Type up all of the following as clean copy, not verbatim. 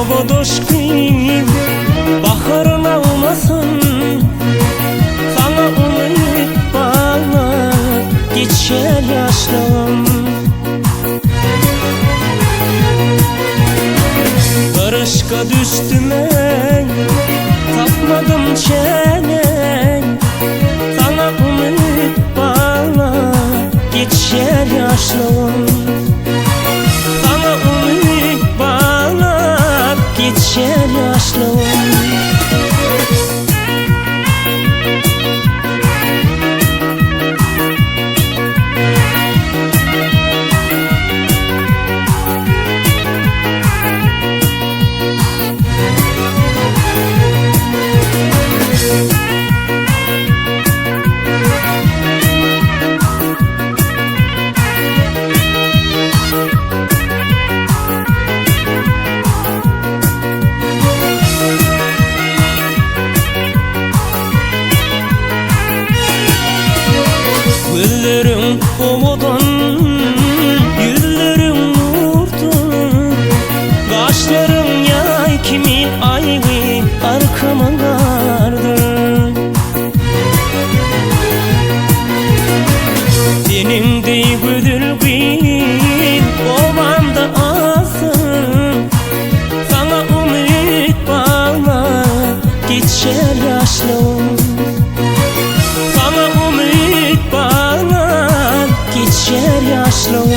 obodoş kıyım baharın olmasın. Sana umut bağla geçer yaşlarım. Karışka düştüme tapmadım çene. Sana umut bağla geçer yaşlarım. Sana umut bağla geçer yaşlarım. Güllerin umudun, yüzlerin nurdun. Kaşların yay kimi ayvi arkama gardın. Senin de güdülgün ovamda asın. Sana umut bağla geçer yaşlarım. Sana umut bağla geçer yaşlarım.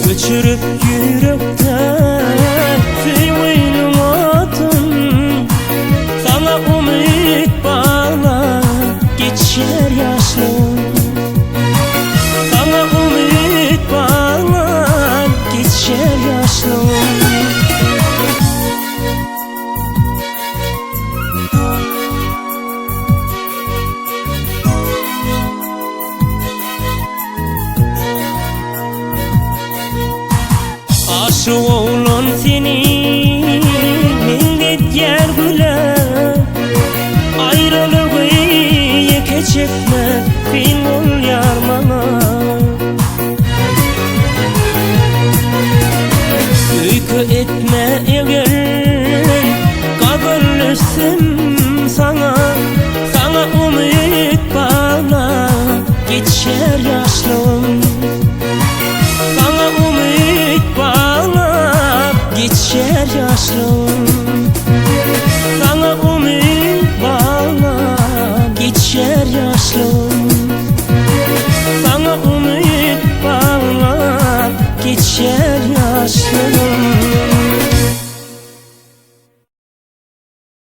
Göçürüp yürekten sevgilim atın. Sana umut bağla geçer yaşlarım. Sana umut bağla geçer yaşlarım. Aşık oğlan seni millet yer güler. Ayrılığı yeke çekme kıyım ol yar bana. Öykü etme eğer kabulüsüm sana. Sana umut bağla geçer yaşlarım. Sana umut bağla geçer yaşlarım. Sana umut bağla geçer yaşlarım. Sana umut bağla geçer yaşlarım.